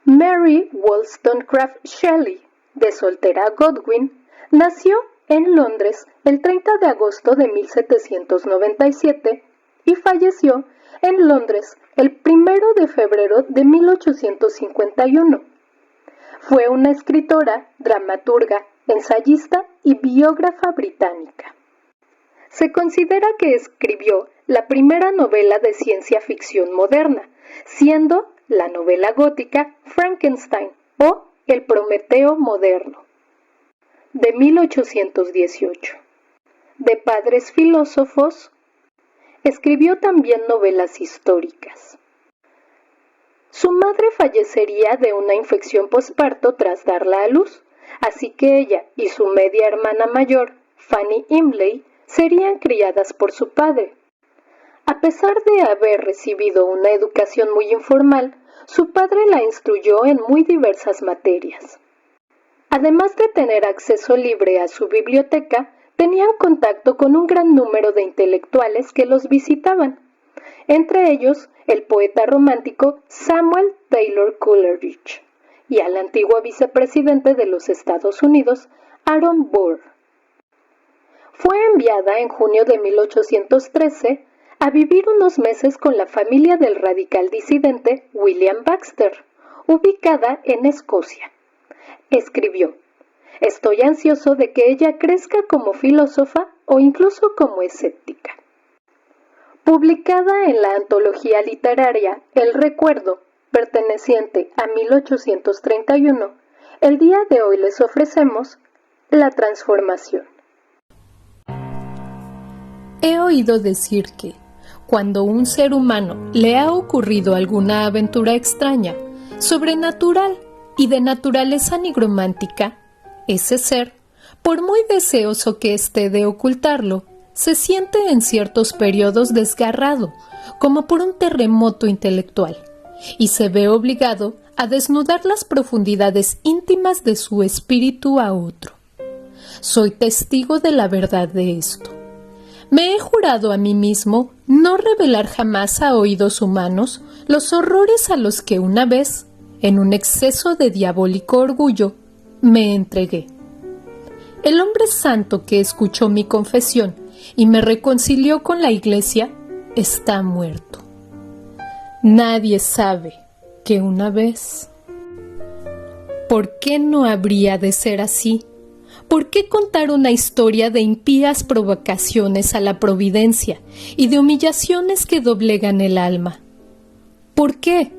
Mary Wollstonecraft Shelley, de soltera Godwin, nació en Londres el 30 de agosto de 1797 y falleció en Londres el 1 de febrero de 1851. Fue una escritora, dramaturga, ensayista y biógrafa británica. Se considera que escribió la primera novela de ciencia ficción moderna, siendo la novela gótica Frankenstein o El Prometeo moderno, de 1818. De padres filósofos, escribió también novelas históricas. Su madre fallecería de una infección posparto tras darla a luz, así que ella y su media hermana mayor, Fanny Imlay, serían criadas por su padre. A pesar de haber recibido una educación muy informal, su padre la instruyó en muy diversas materias. Además de tener acceso libre a su biblioteca, tenían contacto con un gran número de intelectuales que los visitaban, entre ellos el poeta romántico Samuel Taylor Coleridge y al antiguo vicepresidente de los Estados Unidos, Aaron Burr. Fue enviada en junio de 1813 a vivir unos meses con la familia del radical disidente William Baxter, ubicada en Escocia. Escribió: "Estoy ansioso de que ella crezca como filósofa o incluso como escéptica". Publicada en la antología literaria El Recuerdo, perteneciente a 1831, el día de hoy les ofrecemos La Transformación. He oído decir que, cuando a un ser humano le ha ocurrido alguna aventura extraña, sobrenatural y de naturaleza nigromántica, ese ser, por muy deseoso que esté de ocultarlo, se siente en ciertos periodos desgarrado, como por un terremoto intelectual, y se ve obligado a desnudar las profundidades íntimas de su espíritu a otro. Soy testigo de la verdad de esto. Me he jurado a mí mismo no revelar jamás a oídos humanos los horrores a los que una vez, en un exceso de diabólico orgullo, me entregué. El hombre santo que escuchó mi confesión y me reconcilió con la Iglesia está muerto. Nadie sabe que una vez... ¿Por qué no habría de ser así? ¿Por qué contar una historia de impías provocaciones a la providencia y de humillaciones que doblegan el alma? ¿Por qué?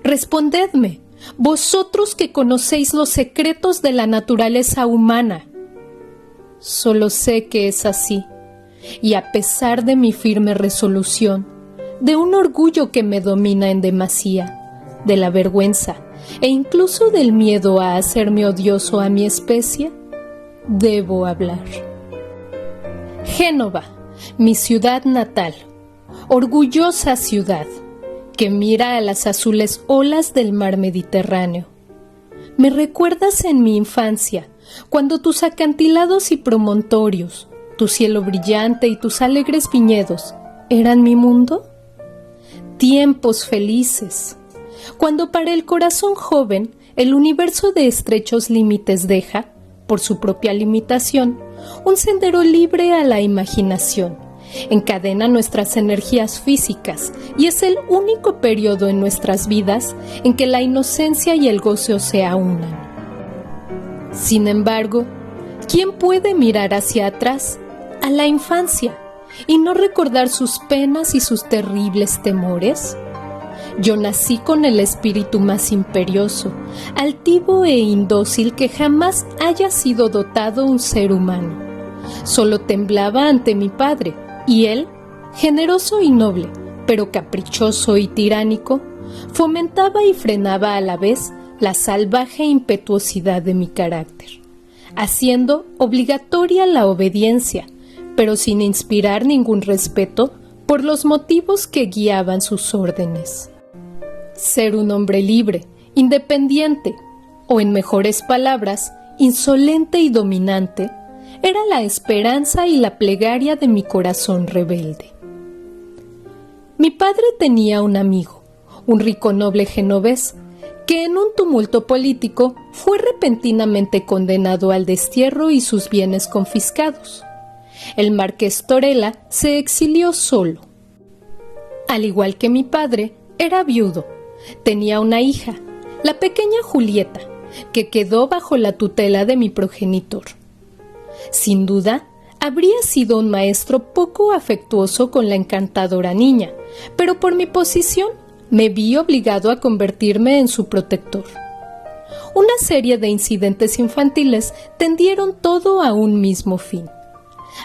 Respondedme, vosotros que conocéis los secretos de la naturaleza humana. Solo sé que es así, y a pesar de mi firme resolución, de un orgullo que me domina en demasía, de la vergüenza e incluso del miedo a hacerme odioso a mi especie, debo hablar. Génova, mi ciudad natal, orgullosa ciudad, que mira a las azules olas del mar Mediterráneo. Me recuerdas en mi infancia, cuando tus acantilados y promontorios, tu cielo brillante y tus alegres viñedos eran mi mundo. Tiempos felices, cuando para el corazón joven el universo de estrechos límites deja, por su propia limitación, un sendero libre a la imaginación, encadena nuestras energías físicas y es el único periodo en nuestras vidas en que la inocencia y el gozo se aunan. Sin embargo, ¿quién puede mirar hacia atrás, a la infancia, y no recordar sus penas y sus terribles temores? Yo nací con el espíritu más imperioso, altivo e indócil que jamás haya sido dotado un ser humano. Solo temblaba ante mi padre, y él, generoso y noble, pero caprichoso y tiránico, fomentaba y frenaba a la vez la salvaje impetuosidad de mi carácter, haciendo obligatoria la obediencia, pero sin inspirar ningún respeto por los motivos que guiaban sus órdenes. Ser un hombre libre, independiente, o en mejores palabras, insolente y dominante, era la esperanza y la plegaria de mi corazón rebelde. Mi padre tenía un amigo, un rico noble genovés, que en un tumulto político fue repentinamente condenado al destierro y sus bienes confiscados. El marqués Torella se exilió solo. Al igual que mi padre, era viudo. Tenía una hija, la pequeña Julieta, que quedó bajo la tutela de mi progenitor. Sin duda, habría sido un maestro poco afectuoso con la encantadora niña, pero por mi posición me vi obligado a convertirme en su protector. Una serie de incidentes infantiles tendieron todo a un mismo fin: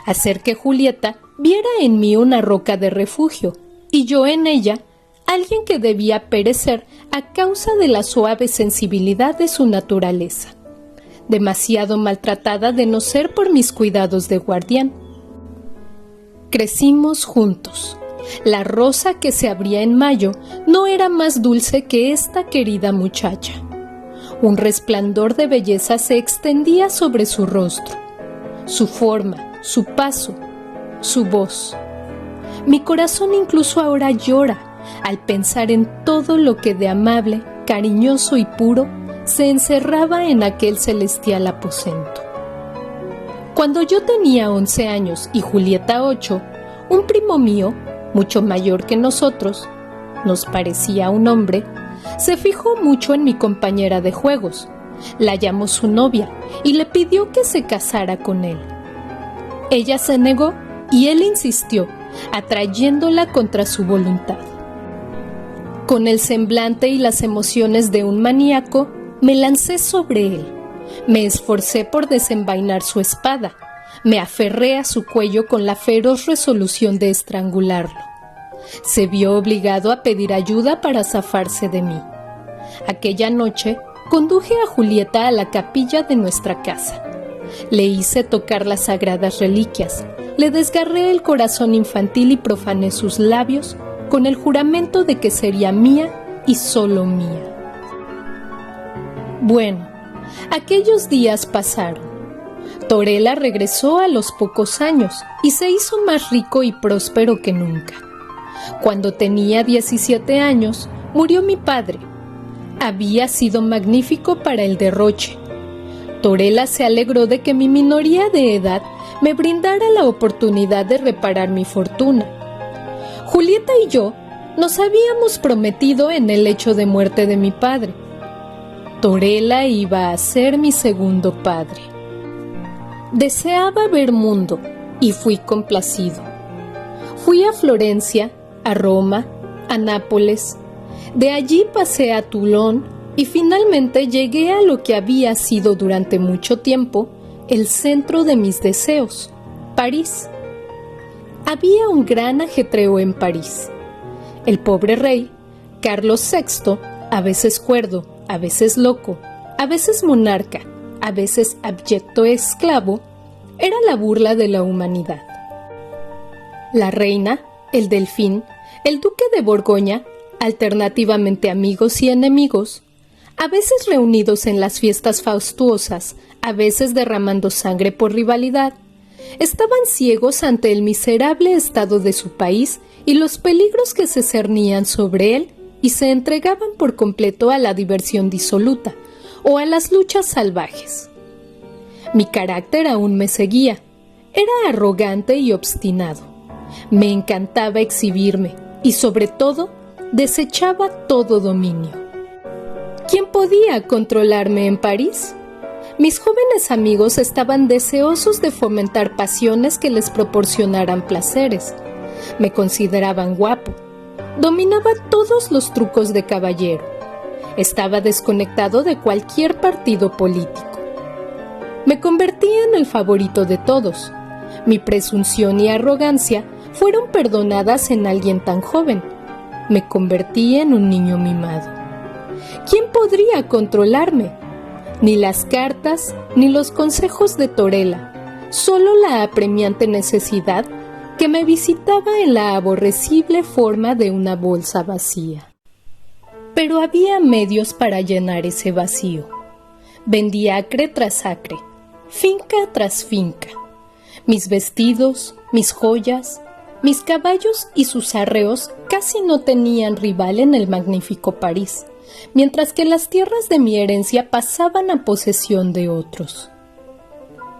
hacer que Julieta viera en mí una roca de refugio y yo en ella alguien que debía perecer a causa de la suave sensibilidad de su naturaleza, demasiado maltratada de no ser por mis cuidados de guardián. Crecimos juntos. La rosa que se abría en mayo no era más dulce que esta querida muchacha. Un resplandor de belleza se extendía sobre su rostro, su forma, su paso, su voz. Mi corazón incluso ahora llora al pensar en todo lo que de amable, cariñoso y puro se encerraba en aquel celestial aposento. Cuando yo tenía 11 años y Julieta 8, un primo mío, mucho mayor que nosotros, nos parecía un hombre, se fijó mucho en mi compañera de juegos, la llamó su novia y le pidió que se casara con él. Ella se negó y él insistió, atrayéndola contra su voluntad. Con el semblante y las emociones de un maníaco, me lancé sobre él. Me esforcé por desenvainar su espada. Me aferré a su cuello con la feroz resolución de estrangularlo. Se vio obligado a pedir ayuda para zafarse de mí. Aquella noche conduje a Julieta a la capilla de nuestra casa. Le hice tocar las sagradas reliquias, le desgarré el corazón infantil y profané sus labios con el juramento de que sería mía y solo mía. Bueno, aquellos días pasaron. Torella regresó a los pocos años y se hizo más rico y próspero que nunca. Cuando tenía 17 años, murió mi padre. Había sido magnífico para el derroche. Torella se alegró de que mi minoría de edad me brindara la oportunidad de reparar mi fortuna. Julieta y yo nos habíamos prometido en el lecho de muerte de mi padre. Torella iba a ser mi segundo padre. Deseaba ver mundo y fui complacido. Fui a Florencia, a Roma, a Nápoles. De allí pasé a Toulon y finalmente llegué a lo que había sido durante mucho tiempo el centro de mis deseos, París. Había un gran ajetreo en París. El pobre rey, Carlos VI, a veces cuerdo, a veces loco, a veces monarca, a veces abyecto esclavo, era la burla de la humanidad. La reina, el delfín, el duque de Borgoña, alternativamente amigos y enemigos, a veces reunidos en las fiestas fastuosas, a veces derramando sangre por rivalidad, estaban ciegos ante el miserable estado de su país y los peligros que se cernían sobre él y se entregaban por completo a la diversión disoluta o a las luchas salvajes. Mi carácter aún me seguía. Era arrogante y obstinado. Me encantaba exhibirme y, sobre todo, desechaba todo dominio. ¿Quién podía controlarme en París? Mis jóvenes amigos estaban deseosos de fomentar pasiones que les proporcionaran placeres. Me consideraban guapo. Dominaba todos los trucos de caballero. Estaba desconectado de cualquier partido político. Me convertí en el favorito de todos. Mi presunción y arrogancia fueron perdonadas en alguien tan joven. Me convertí en un niño mimado. ¿Quién podría controlarme? Ni las cartas, ni los consejos de Torella, solo la apremiante necesidad que me visitaba en la aborrecible forma de una bolsa vacía. Pero había medios para llenar ese vacío. Vendía acre tras acre, finca tras finca. Mis vestidos, mis joyas, mis caballos y sus arreos casi no tenían rival en el magnífico París, mientras que las tierras de mi herencia pasaban a posesión de otros.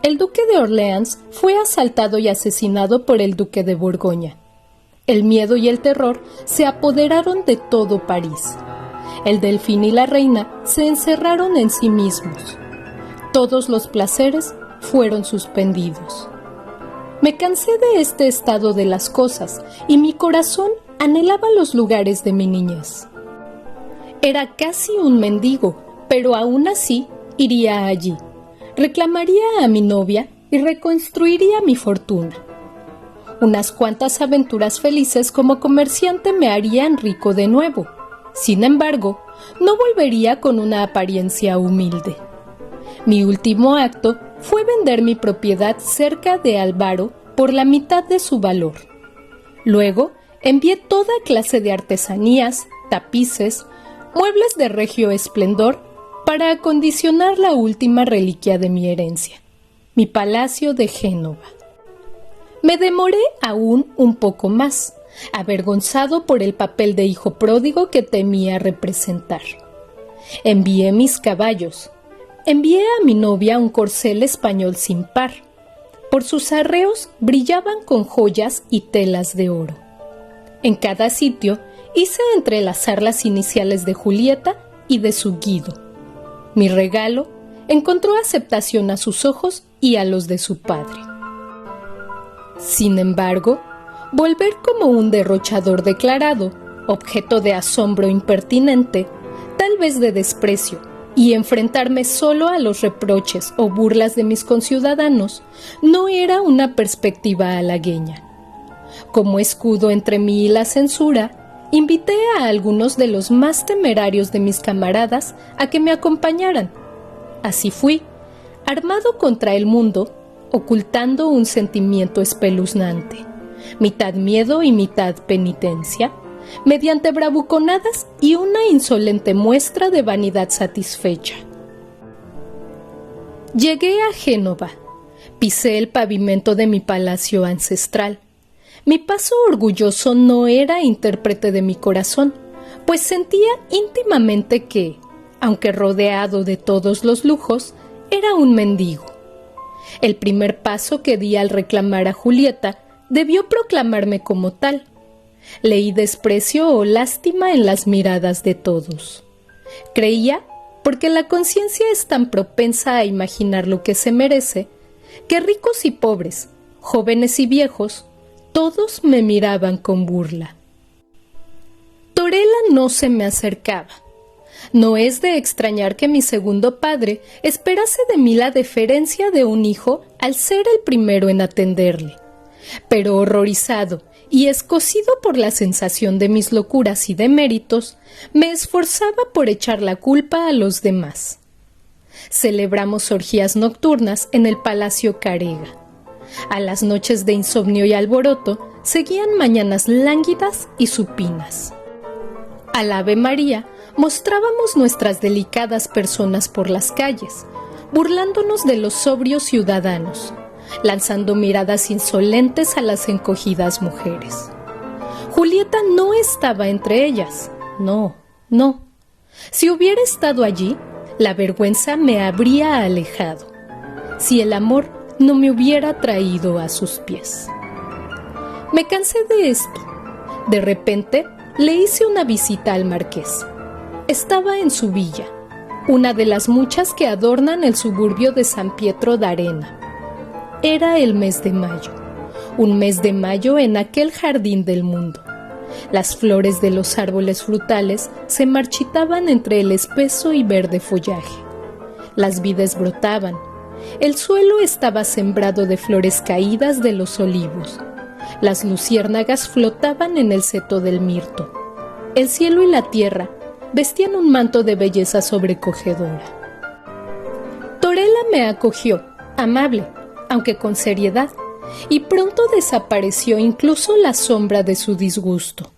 El duque de Orleans fue asaltado y asesinado por el duque de Borgoña. El miedo y el terror se apoderaron de todo París. El delfín y la reina se encerraron en sí mismos. Todos los placeres fueron suspendidos. Me cansé de este estado de las cosas y mi corazón anhelaba los lugares de mi niñez. Era casi un mendigo, pero aún así iría allí. Reclamaría a mi novia y reconstruiría mi fortuna. Unas cuantas aventuras felices como comerciante me harían rico de nuevo. Sin embargo, no volvería con una apariencia humilde. Mi último acto fue vender mi propiedad cerca de Albaro por la mitad de su valor. Luego, envié toda clase de artesanías, tapices, muebles de regio esplendor para acondicionar la última reliquia de mi herencia, mi palacio de Génova. Me demoré aún un poco más, avergonzado por el papel de hijo pródigo que temía representar. Envié mis caballos. Envié a mi novia un corcel español sin par. Por sus arreos brillaban con joyas y telas de oro. En cada sitio hice entrelazar las iniciales de Julieta y de su Guido. Mi regalo encontró aceptación a sus ojos y a los de su padre. Sin embargo, volver como un derrochador declarado, objeto de asombro impertinente, tal vez de desprecio, y enfrentarme solo a los reproches o burlas de mis conciudadanos, no era una perspectiva halagüeña. Como escudo entre mí y la censura, invité a algunos de los más temerarios de mis camaradas a que me acompañaran. Así fui, armado contra el mundo, ocultando un sentimiento espeluznante, mitad miedo y mitad penitencia, mediante bravuconadas y una insolente muestra de vanidad satisfecha. Llegué a Génova, pisé el pavimento de mi palacio ancestral. Mi paso orgulloso no era intérprete de mi corazón, pues sentía íntimamente que, aunque rodeado de todos los lujos, era un mendigo. El primer paso que di al reclamar a Julieta debió proclamarme como tal. Leí desprecio o lástima en las miradas de todos. Creía, porque la conciencia es tan propensa a imaginar lo que se merece, que ricos y pobres, jóvenes y viejos, todos me miraban con burla. Torella no se me acercaba. No es de extrañar que mi segundo padre esperase de mí la deferencia de un hijo al ser el primero en atenderle. Pero horrorizado y escocido por la sensación de mis locuras y deméritos, me esforzaba por echar la culpa a los demás. Celebramos orgías nocturnas en el Palacio Carega. A las noches de insomnio y alboroto seguían mañanas lánguidas y supinas. Al Ave María mostrábamos nuestras delicadas personas por las calles, burlándonos de los sobrios ciudadanos, lanzando miradas insolentes a las encogidas mujeres. Julieta no estaba entre ellas. No. Si hubiera estado allí, la vergüenza me habría alejado. Si el amor no me hubiera traído a sus pies. Me cansé de esto. De repente, le hice una visita al marqués. Estaba en su villa, una de las muchas que adornan el suburbio de San Pietro d'Arena. Era el mes de mayo, un mes de mayo en aquel jardín del mundo. Las flores de los árboles frutales se marchitaban entre el espeso y verde follaje. Las vides brotaban. El suelo estaba sembrado de flores caídas de los olivos. Las luciérnagas flotaban en el seto del mirto. El cielo y la tierra vestían un manto de belleza sobrecogedora. Torella me acogió, amable, aunque con seriedad, y pronto desapareció incluso la sombra de su disgusto.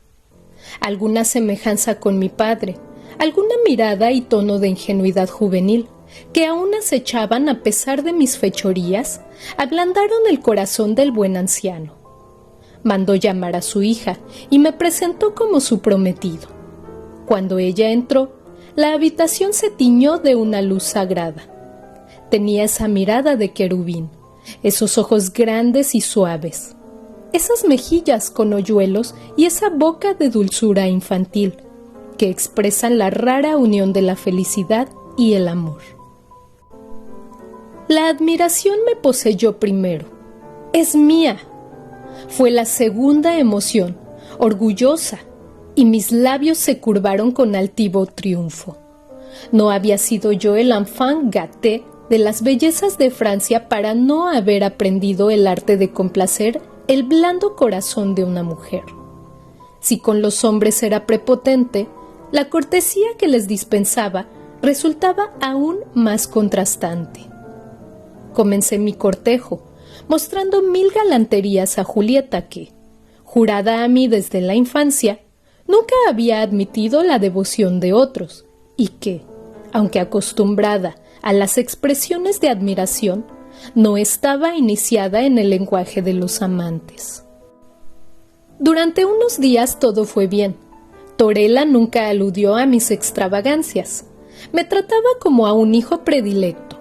Alguna semejanza con mi padre, alguna mirada y tono de ingenuidad juvenil, que aún acechaban a pesar de mis fechorías, ablandaron el corazón del buen anciano. Mandó llamar a su hija y me presentó como su prometido. Cuando ella entró, la habitación se tiñó de una luz sagrada. Tenía esa mirada de querubín, esos ojos grandes y suaves, esas mejillas con hoyuelos y esa boca de dulzura infantil que expresan la rara unión de la felicidad y el amor. La admiración me poseyó primero. ¡Es mía! Fue la segunda emoción, orgullosa, y mis labios se curvaron con altivo triunfo. No había sido yo el enfant gâté de las bellezas de Francia para no haber aprendido el arte de complacer el blando corazón de una mujer. Si con los hombres era prepotente, la cortesía que les dispensaba resultaba aún más contrastante. Comencé mi cortejo, mostrando 1000 galanterías a Julieta que, jurada a mí desde la infancia, nunca había admitido la devoción de otros y que, aunque acostumbrada a las expresiones de admiración, no estaba iniciada en el lenguaje de los amantes. Durante unos días todo fue bien. Torella nunca aludió a mis extravagancias. Me trataba como a un hijo predilecto.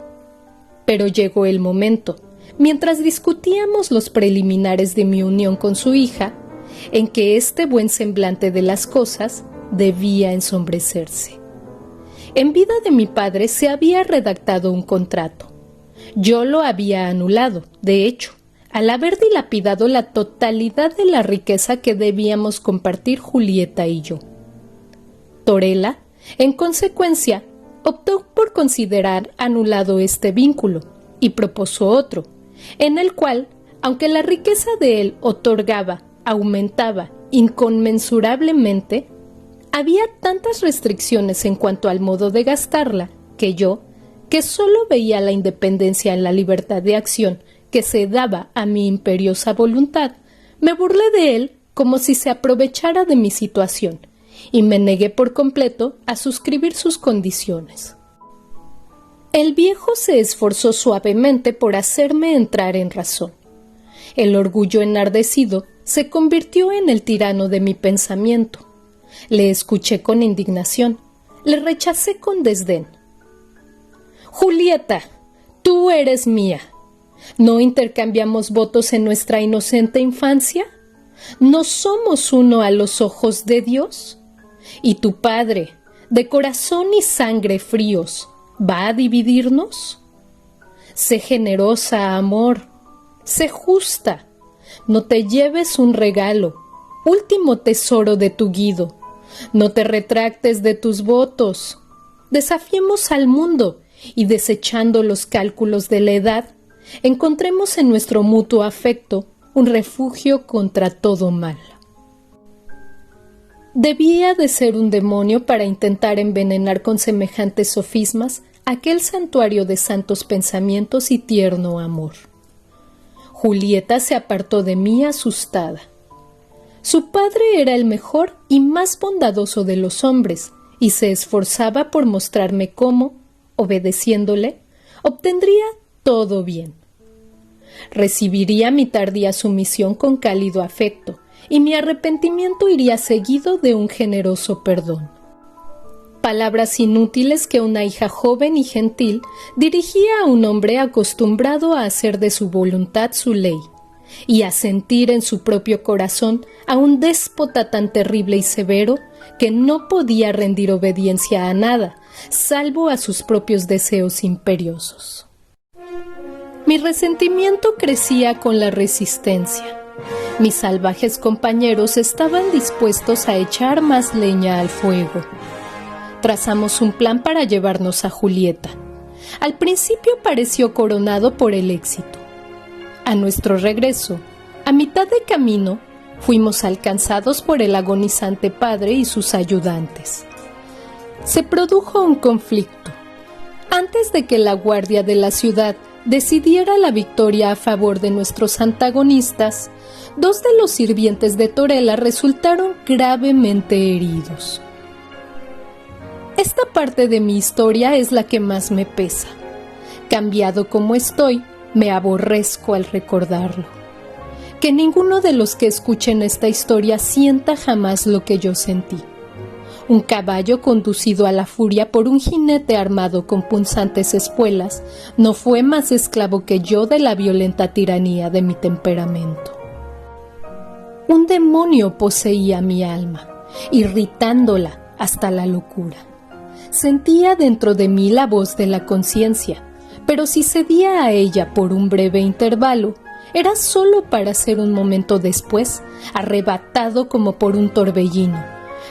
Pero llegó el momento, mientras discutíamos los preliminares de mi unión con su hija, en que este buen semblante de las cosas debía ensombrecerse. En vida de mi padre se había redactado un contrato. Yo lo había anulado, de hecho, al haber dilapidado la totalidad de la riqueza que debíamos compartir Julieta y yo. Torella, en consecuencia, optó por considerar anulado este vínculo y propuso otro, en el cual, aunque la riqueza de él aumentaba inconmensurablemente, había tantas restricciones en cuanto al modo de gastarla que yo, que solo veía la independencia en la libertad de acción que se daba a mi imperiosa voluntad, me burlé de él como si se aprovechara de mi situación y me negué por completo a suscribir sus condiciones. El viejo se esforzó suavemente por hacerme entrar en razón. El orgullo enardecido se convirtió en el tirano de mi pensamiento. Le escuché con indignación, le rechacé con desdén. Julieta, tú eres mía. ¿No intercambiamos votos en nuestra inocente infancia? ¿No somos uno a los ojos de Dios? ¿Y tu padre, de corazón y sangre fríos, va a dividirnos? Sé generosa, amor, sé justa. No te lleves un regalo, último tesoro de tu Guido. No te retractes de tus votos. Desafiemos al mundo y, desechando los cálculos de la edad, encontremos en nuestro mutuo afecto un refugio contra todo mal. Debía de ser un demonio para intentar envenenar con semejantes sofismas aquel santuario de santos pensamientos y tierno amor. Julieta se apartó de mí asustada. Su padre era el mejor y más bondadoso de los hombres y se esforzaba por mostrarme cómo, obedeciéndole, obtendría todo bien. Recibiría mi tardía sumisión con cálido afecto y mi arrepentimiento iría seguido de un generoso perdón. Palabras inútiles que una hija joven y gentil dirigía a un hombre acostumbrado a hacer de su voluntad su ley y a sentir en su propio corazón a un déspota tan terrible y severo que no podía rendir obediencia a nada, salvo a sus propios deseos imperiosos. Mi resentimiento crecía con la resistencia. Mis salvajes compañeros estaban dispuestos a echar más leña al fuego. Trazamos un plan para llevarnos a Julieta. Al principio pareció coronado por el éxito. A nuestro regreso, a mitad de camino, fuimos alcanzados por el agonizante padre y sus ayudantes. Se produjo un conflicto. Antes de que la guardia de la ciudad decidiera la victoria a favor de nuestros antagonistas, 2 de los sirvientes de Torella resultaron gravemente heridos. Esta parte de mi historia es la que más me pesa. Cambiado como estoy, me aborrezco al recordarlo. Que ninguno de los que escuchen esta historia sienta jamás lo que yo sentí. Un caballo conducido a la furia por un jinete armado con punzantes espuelas no fue más esclavo que yo de la violenta tiranía de mi temperamento. Un demonio poseía mi alma, irritándola hasta la locura. Sentía dentro de mí la voz de la conciencia, pero si cedía a ella por un breve intervalo, era solo para ser un momento después arrebatado como por un torbellino,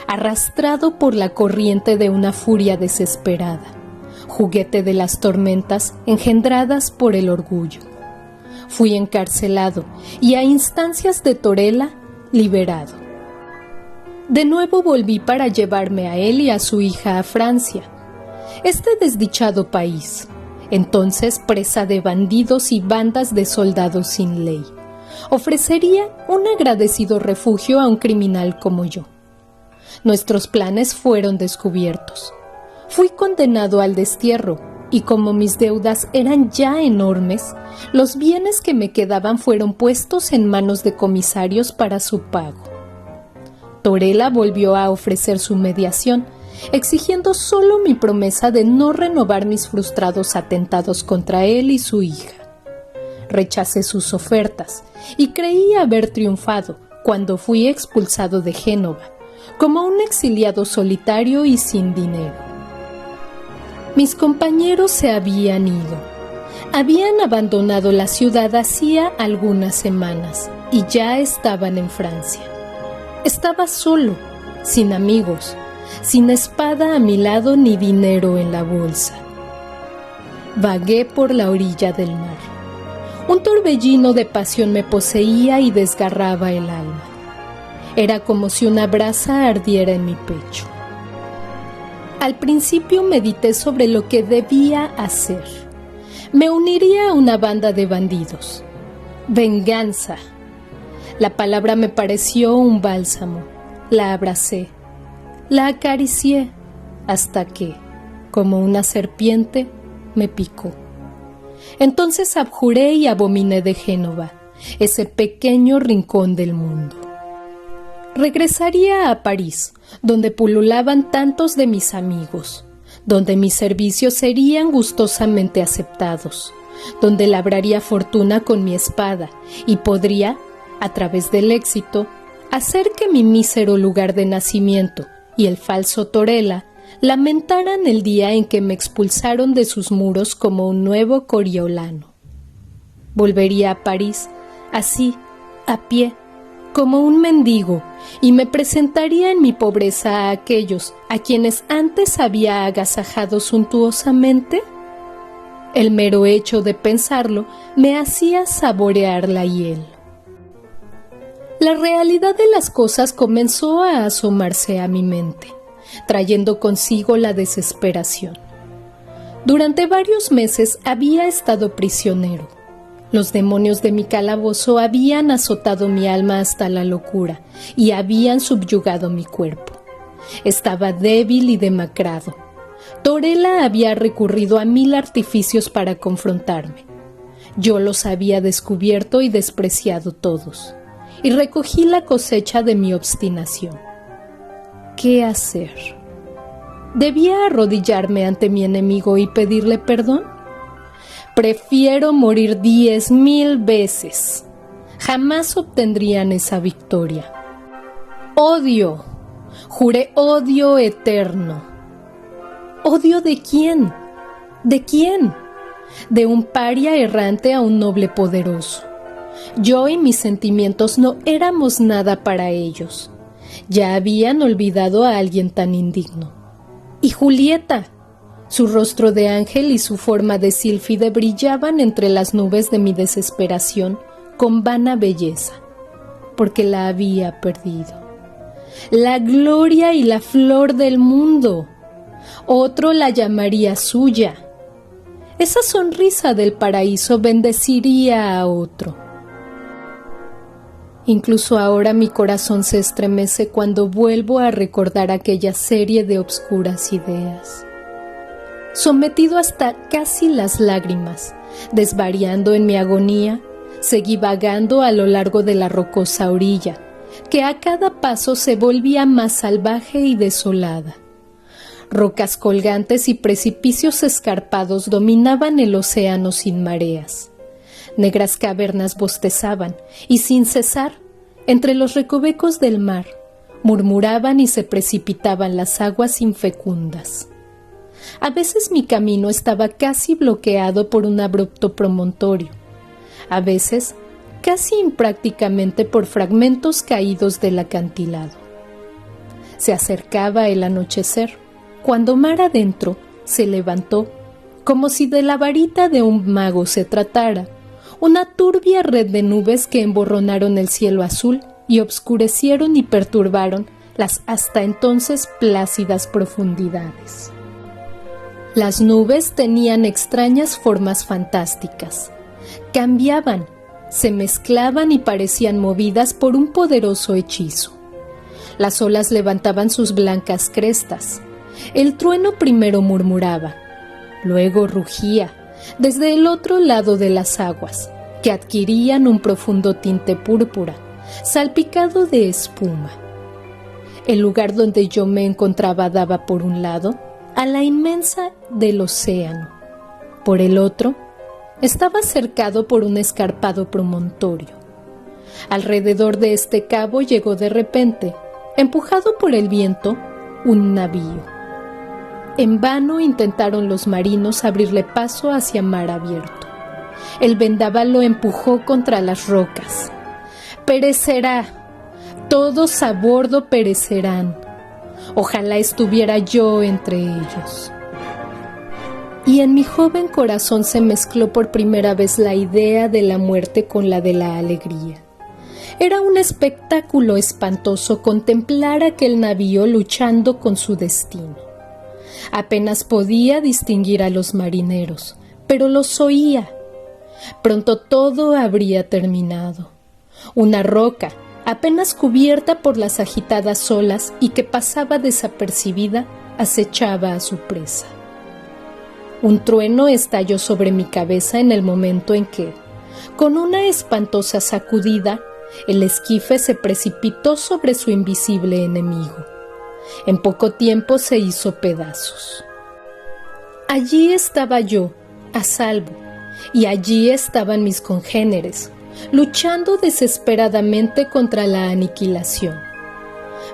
arrastrado por la corriente de una furia desesperada, juguete de las tormentas engendradas por el orgullo. Fui encarcelado y a instancias de Torella, liberado. De nuevo volví para llevarme a él y a su hija a Francia, este desdichado país, entonces presa de bandidos y bandas de soldados sin ley. Ofrecería un agradecido refugio a un criminal como yo. Nuestros planes fueron descubiertos. Fui condenado al destierro y como mis deudas eran ya enormes, los bienes que me quedaban fueron puestos en manos de comisarios para su pago. Torella volvió a ofrecer su mediación, exigiendo solo mi promesa de no renovar mis frustrados atentados contra él y su hija. Rechacé sus ofertas y creí haber triunfado cuando fui expulsado de Génova, como un exiliado solitario y sin dinero. Mis compañeros se habían ido. Habían abandonado la ciudad hacía algunas semanas y ya estaban en Francia. Estaba solo, sin amigos, sin espada a mi lado ni dinero en la bolsa. Vagué por la orilla del mar. Un torbellino de pasión me poseía y desgarraba el alma. Era como si una brasa ardiera en mi pecho. Al principio medité sobre lo que debía hacer. Me uniría a una banda de bandidos. Venganza. La palabra me pareció un bálsamo. La abracé. La acaricié hasta que, como una serpiente, me picó. Entonces abjuré y abominé de Génova, ese pequeño rincón del mundo. Regresaría a París, donde pululaban tantos de mis amigos, donde mis servicios serían gustosamente aceptados, donde labraría fortuna con mi espada y podría, a través del éxito, hacer que mi mísero lugar de nacimiento y el falso Torella lamentaran el día en que me expulsaron de sus muros como un nuevo Coriolano. Volvería a París, así, a pie, como un mendigo, y me presentaría en mi pobreza a aquellos a quienes antes había agasajado suntuosamente. El mero hecho de pensarlo me hacía saborear la hiel. La realidad de las cosas comenzó a asomarse a mi mente, trayendo consigo la desesperación. Durante varios meses había estado prisionero. Los demonios de mi calabozo habían azotado mi alma hasta la locura y habían subyugado mi cuerpo. Estaba débil y demacrado. Torella había recurrido a 1000 artificios para confrontarme. Yo los había descubierto y despreciado todos, y recogí la cosecha de mi obstinación. ¿Qué hacer? ¿Debía arrodillarme ante mi enemigo y pedirle perdón? Prefiero morir 10,000 veces. Jamás obtendrían esa victoria. Odio. Juré odio eterno. ¿Odio de quién? ¿De quién? De un paria errante a un noble poderoso. Yo y mis sentimientos no éramos nada para ellos. Ya habían olvidado a alguien tan indigno. Y Julieta, su rostro de ángel y su forma de sílfide brillaban entre las nubes de mi desesperación con vana belleza, porque la había perdido. La gloria y la flor del mundo. Otro la llamaría suya. Esa sonrisa del paraíso bendeciría a otro. Incluso ahora mi corazón se estremece cuando vuelvo a recordar aquella serie de obscuras ideas. Sometido hasta casi las lágrimas, desvariando en mi agonía, seguí vagando a lo largo de la rocosa orilla, que a cada paso se volvía más salvaje y desolada. Rocas colgantes y precipicios escarpados dominaban el océano sin mareas. Negras cavernas bostezaban y sin cesar, entre los recovecos del mar, murmuraban y se precipitaban las aguas infecundas. A veces mi camino estaba casi bloqueado por un abrupto promontorio, a veces casi imprácticamente por fragmentos caídos del acantilado. Se acercaba el anochecer, cuando mar adentro se levantó, como si de la varita de un mago se tratara, una turbia red de nubes que emborronaron el cielo azul y obscurecieron y perturbaron las hasta entonces plácidas profundidades. Las nubes tenían extrañas formas fantásticas. Cambiaban, se mezclaban y parecían movidas por un poderoso hechizo. Las olas levantaban sus blancas crestas. El trueno primero murmuraba, luego rugía, desde el otro lado de las aguas, que adquirían un profundo tinte púrpura, salpicado de espuma. El lugar donde yo me encontraba daba por un lado a la inmensa del océano. Por el otro, estaba cercado por un escarpado promontorio. Alrededor de este cabo llegó de repente, empujado por el viento, un navío. En vano intentaron los marinos abrirle paso hacia mar abierto. El vendaval lo empujó contra las rocas. Perecerá, todos a bordo perecerán. Ojalá estuviera yo entre ellos. Y en mi joven corazón se mezcló por primera vez la idea de la muerte con la de la alegría. Era un espectáculo espantoso contemplar aquel navío luchando con su destino. Apenas podía distinguir a los marineros, pero los oía. Pronto todo habría terminado. Una roca, apenas cubierta por las agitadas olas y que pasaba desapercibida, acechaba a su presa. Un trueno estalló sobre mi cabeza en el momento en que, con una espantosa sacudida, el esquife se precipitó sobre su invisible enemigo. En poco tiempo se hizo pedazos. Allí estaba yo, a salvo, y allí estaban mis congéneres, luchando desesperadamente contra la aniquilación.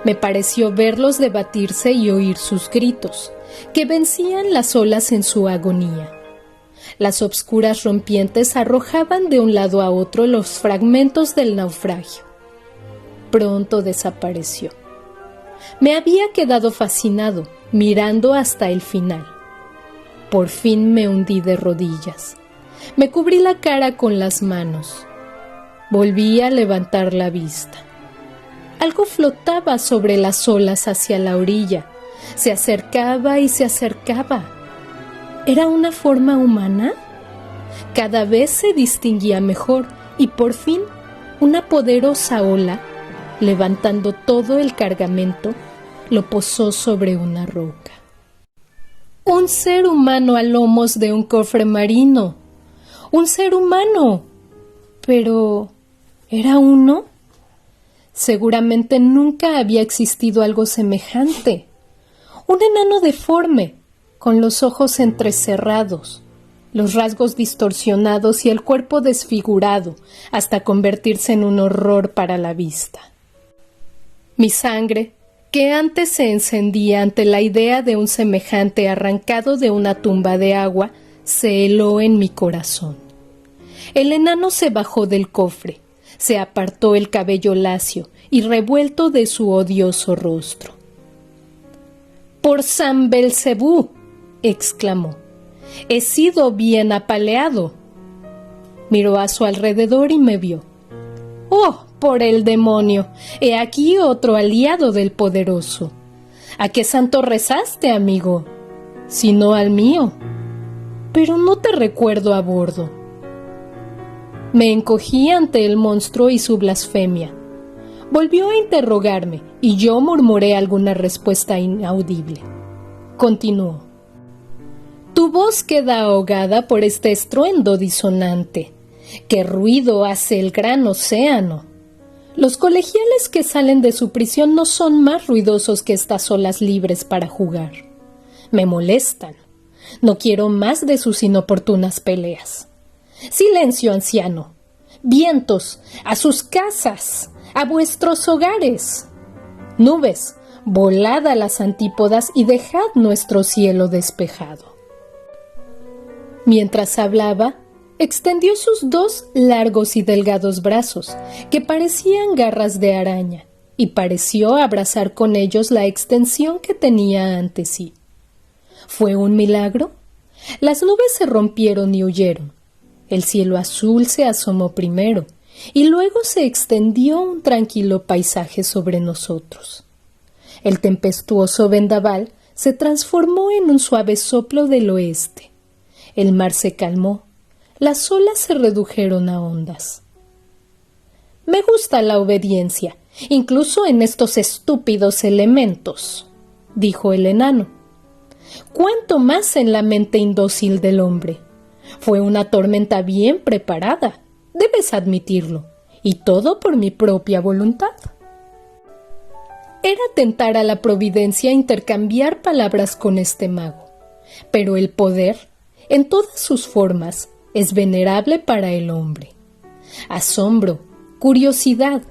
Me pareció verlos debatirse y oír sus gritos, que vencían las olas en su agonía. Las obscuras rompientes arrojaban de un lado a otro los fragmentos del naufragio. Pronto desapareció. Me había quedado fascinado, mirando hasta el final. Por fin me hundí de rodillas. Me cubrí la cara con las manos. Volví a levantar la vista. Algo flotaba sobre las olas hacia la orilla. Se acercaba y se acercaba. ¿Era una forma humana? Cada vez se distinguía mejor y por fin una poderosa ola, levantando todo el cargamento, lo posó sobre una roca. Un ser humano a lomos de un cofre marino. ¡Un ser humano! Pero, ¿era uno? Seguramente nunca había existido algo semejante. Un enano deforme, con los ojos entrecerrados, los rasgos distorsionados y el cuerpo desfigurado hasta convertirse en un horror para la vista. Mi sangre, que antes se encendía ante la idea de un semejante arrancado de una tumba de agua, se heló en mi corazón. El enano se bajó del cofre, se apartó el cabello lacio y revuelto de su odioso rostro. «¡Por San Belcebú!», exclamó. «He sido bien apaleado». Miró a su alrededor y me vio. «¡Oh, por el demonio! He aquí otro aliado del poderoso. ¿A qué santo rezaste, amigo? Si no al mío. Pero no te recuerdo a bordo». Me encogí ante el monstruo y su blasfemia. Volvió a interrogarme y yo murmuré alguna respuesta inaudible. Continuó. Tu voz queda ahogada por este estruendo disonante. ¿Qué ruido hace el gran océano? Los colegiales que salen de su prisión no son más ruidosos que estas olas libres para jugar. Me molestan. No quiero más de sus inoportunas peleas. Silencio, anciano. Vientos, a sus casas, a vuestros hogares. Nubes, volad a las antípodas y dejad nuestro cielo despejado. Mientras hablaba, extendió sus dos largos y delgados brazos, que parecían garras de araña, y pareció abrazar con ellos la extensión que tenía ante sí. ¿Fue un milagro? Las nubes se rompieron y huyeron. El cielo azul se asomó primero, y luego se extendió un tranquilo paisaje sobre nosotros. El tempestuoso vendaval se transformó en un suave soplo del oeste. El mar se calmó. Las olas se redujeron a ondas. Me gusta la obediencia, incluso en estos estúpidos elementos, dijo el enano. Cuánto más en la mente indócil del hombre. Fue una tormenta bien preparada, debes admitirlo, y todo por mi propia voluntad. Era tentar a la providencia intercambiar palabras con este mago, pero el poder, en todas sus formas, es venerable para el hombre. Asombro, curiosidad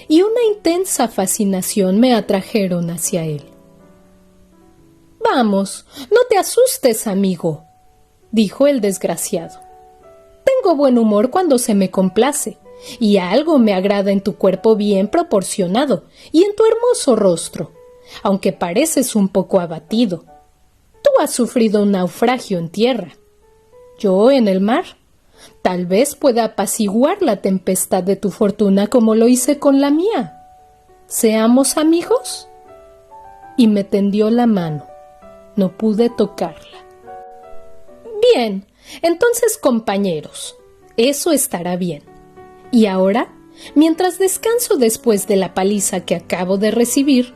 y una intensa fascinación me atrajeron hacia él. «Vamos, no te asustes, amigo», dijo el desgraciado. «Tengo buen humor cuando se me complace, y algo me agrada en tu cuerpo bien proporcionado y en tu hermoso rostro, aunque pareces un poco abatido. Tú has sufrido un naufragio en tierra. Yo en el mar. Tal vez pueda apaciguar la tempestad de tu fortuna como lo hice con la mía. ¿Seamos amigos?» Y me tendió la mano. No pude tocarla. «Bien, entonces compañeros, eso estará bien. Y ahora, mientras descanso después de la paliza que acabo de recibir,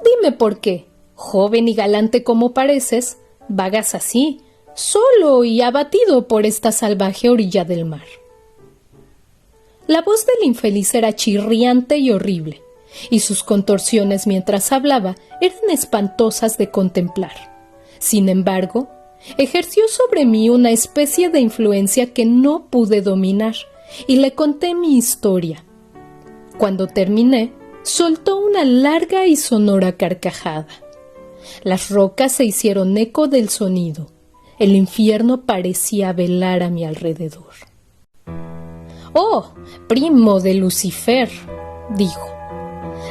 dime por qué, joven y galante como pareces, vagas así, solo y abatido por esta salvaje orilla del mar». La voz del infeliz era chirriante y horrible, y sus contorsiones mientras hablaba eran espantosas de contemplar. Sin embargo, ejerció sobre mí una especie de influencia que no pude dominar, y le conté mi historia. Cuando terminé, soltó una larga y sonora carcajada. Las rocas se hicieron eco del sonido. El infierno parecía velar a mi alrededor. «Oh, primo de Lucifer», dijo,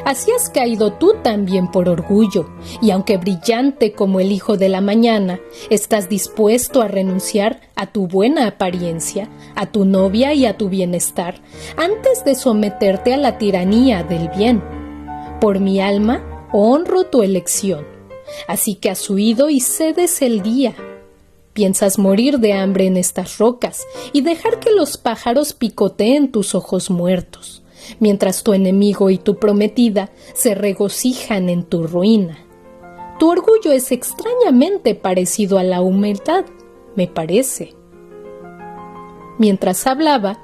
«así has caído tú también por orgullo, y aunque brillante como el hijo de la mañana, estás dispuesto a renunciar a tu buena apariencia, a tu novia y a tu bienestar, antes de someterte a la tiranía del bien. Por mi alma, honro tu elección, así que has huido y cedes el día. Piensas morir de hambre en estas rocas y dejar que los pájaros picoteen tus ojos muertos, mientras tu enemigo y tu prometida se regocijan en tu ruina. Tu orgullo es extrañamente parecido a la humildad, me parece». Mientras hablaba,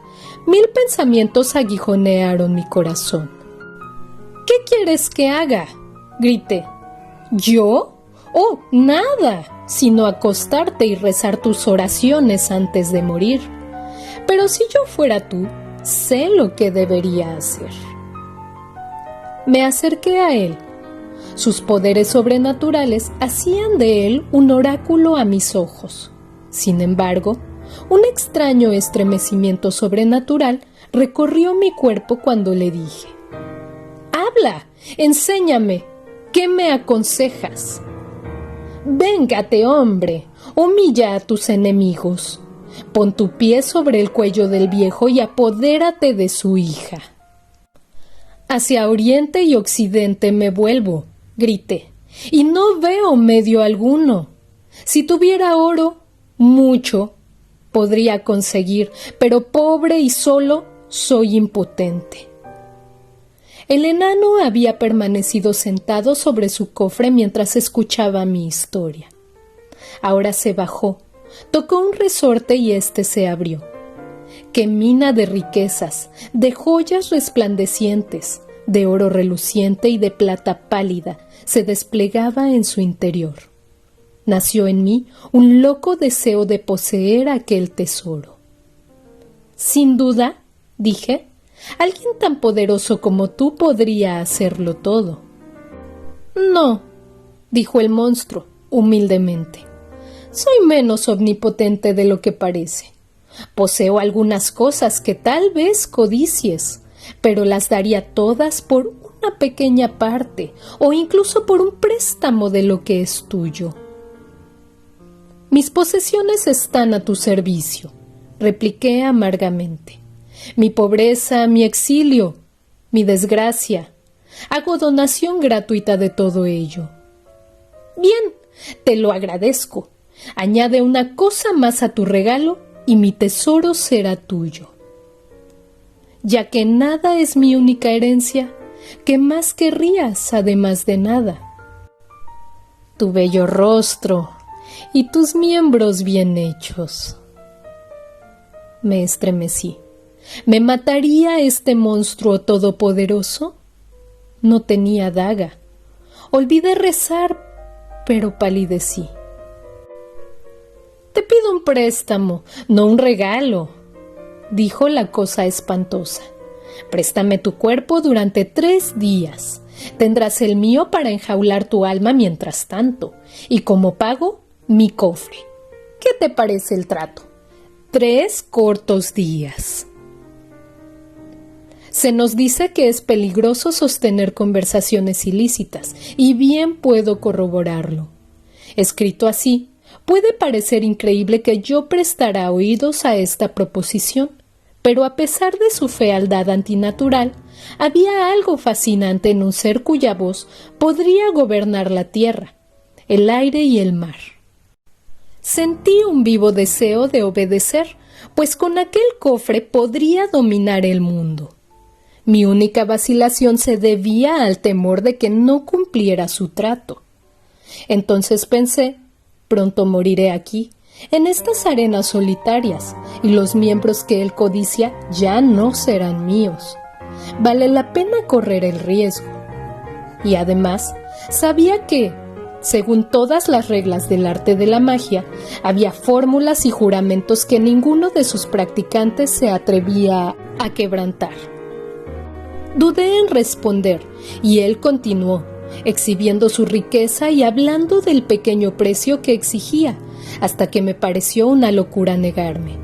1000 pensamientos aguijonearon mi corazón. «¿Qué quieres que haga?», grité. «¿Yo? Oh, nada, sino acostarte y rezar tus oraciones antes de morir. Pero si yo fuera tú, sé lo que debería hacer». Me acerqué a él. Sus poderes sobrenaturales hacían de él un oráculo a mis ojos. Sin embargo, un extraño estremecimiento sobrenatural recorrió mi cuerpo cuando le dije: «Habla, enséñame, ¿qué me aconsejas?» «Véngate, hombre, humilla a tus enemigos. Pon tu pie sobre el cuello del viejo y apodérate de su hija». «Hacia oriente y occidente me vuelvo», grité, «y no veo medio alguno. Si tuviera oro, mucho podría conseguir, pero pobre y solo soy impotente». El enano había permanecido sentado sobre su cofre mientras escuchaba mi historia. Ahora se bajó, tocó un resorte y éste se abrió. qué mina de riquezas, de joyas resplandecientes, de oro reluciente y de plata pálida se desplegaba en su interior. Nació en mí un loco deseo de poseer aquel tesoro. Sin duda, dije, alguien tan poderoso como tú podría hacerlo todo. No, dijo el monstruo, humildemente. Soy menos omnipotente de lo que parece. Poseo algunas cosas que tal vez codicies, pero las daría todas por una pequeña parte o incluso por un préstamo de lo que es tuyo. Mis posesiones están a tu servicio, repliqué amargamente. Mi pobreza, mi exilio, mi desgracia. Hago donación gratuita de todo ello. Bien, te lo agradezco. Añade una cosa más a tu regalo y mi tesoro será tuyo. Ya que nada es mi única herencia, ¿qué más querrías además de nada? Tu bello rostro y tus miembros bien hechos. Me estremecí. ¿Me mataría este monstruo todopoderoso? No tenía daga. Olvidé rezar, pero palidecí. Te pido un préstamo, no un regalo, dijo la cosa espantosa. Préstame tu cuerpo durante 3 días. Tendrás el mío para enjaular tu alma mientras tanto. Y como pago, mi cofre. ¿Qué te parece el trato? 3 cortos días. Se nos dice que es peligroso sostener conversaciones ilícitas, y bien puedo corroborarlo. Escrito así, puede parecer increíble que yo prestara oídos a esta proposición, pero a pesar de su fealdad antinatural, había algo fascinante en un ser cuya voz podría gobernar la tierra, el aire y el mar. Sentí un vivo deseo de obedecer, pues con aquel cofre podría dominar el mundo. Mi única vacilación se debía al temor de que no cumpliera su trato. Entonces pensé, pronto moriré aquí, en estas arenas solitarias, y los miembros que él codicia ya no serán míos. Vale la pena correr el riesgo. Y además, sabía que, según todas las reglas del arte de la magia, había fórmulas y juramentos que ninguno de sus practicantes se atrevía a quebrantar. Dudé en responder, y él continuó, exhibiendo su riqueza y hablando del pequeño precio que exigía, hasta que me pareció una locura negarme.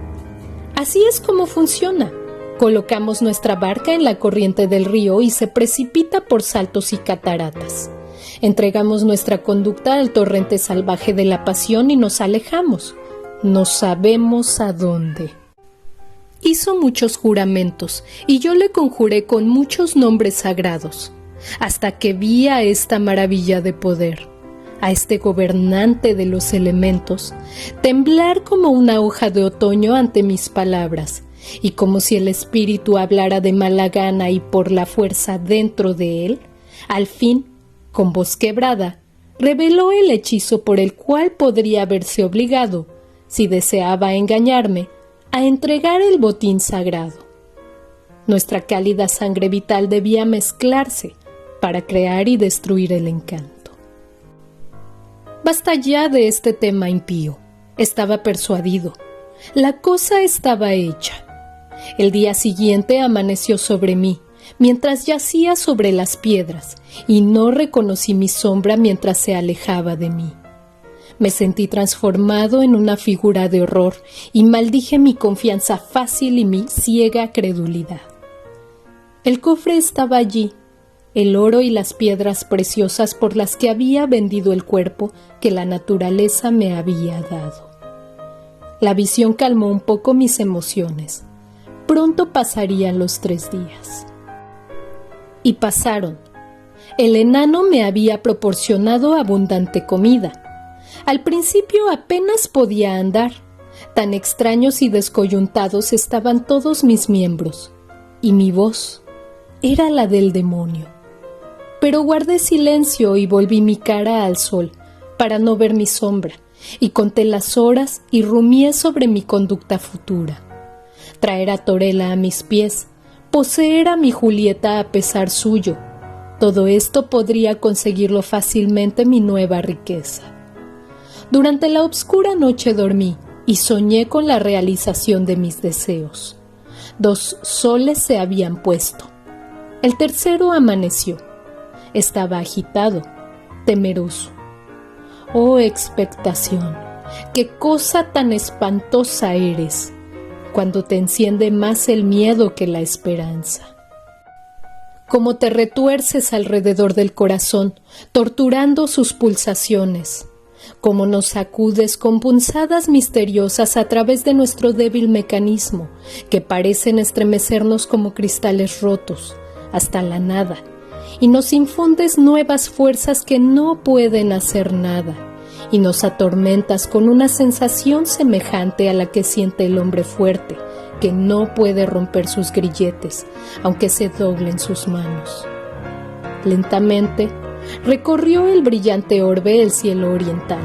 Así es como funciona. Colocamos nuestra barca en la corriente del río y se precipita por saltos y cataratas. Entregamos nuestra conducta al torrente salvaje de la pasión y nos alejamos. No sabemos a dónde. Hizo muchos juramentos y yo le conjuré con muchos nombres sagrados, hasta que vi a esta maravilla de poder, a este gobernante de los elementos, temblar como una hoja de otoño ante mis palabras, y como si el espíritu hablara de mala gana y por la fuerza dentro de él, al fin, con voz quebrada, reveló el hechizo por el cual podría verse obligado, si deseaba engañarme, a entregar el botín sagrado. Nuestra cálida sangre vital debía mezclarse para crear y destruir el encanto. Basta ya de este tema impío. Estaba persuadido. La cosa estaba hecha. El día siguiente amaneció sobre mí, mientras yacía sobre las piedras, y no reconocí mi sombra mientras se alejaba de mí. Me sentí transformado en una figura de horror y maldije mi confianza fácil y mi ciega credulidad. El cofre estaba allí, el oro y las piedras preciosas por las que había vendido el cuerpo que la naturaleza me había dado. La visión calmó un poco mis emociones. Pronto pasarían los 3 días. Y pasaron. El enano me había proporcionado abundante comida. Al principio apenas podía andar, tan extraños y descoyuntados estaban todos mis miembros, y mi voz era la del demonio. Pero guardé silencio y volví mi cara al sol para no ver mi sombra, y conté las horas y rumié sobre mi conducta futura. traer a Torela a mis pies, poseer a mi Julieta a pesar suyo. Todo esto podría conseguirlo fácilmente mi nueva riqueza. Durante la obscura noche dormí y soñé con la realización de mis deseos. 2 soles se habían puesto. El tercero amaneció. Estaba agitado, temeroso. Oh expectación, qué cosa tan espantosa eres, cuando te enciende más el miedo que la esperanza. Cómo te retuerces alrededor del corazón, torturando sus pulsaciones. Cómo nos sacudes con punzadas misteriosas a través de nuestro débil mecanismo, que parecen estremecernos como cristales rotos, hasta la nada, y nos infundes nuevas fuerzas que no pueden hacer nada, y nos atormentas con una sensación semejante a la que siente el hombre fuerte, que no puede romper sus grilletes, aunque se doblen sus manos. Lentamente, recorrió el brillante orbe el cielo oriental.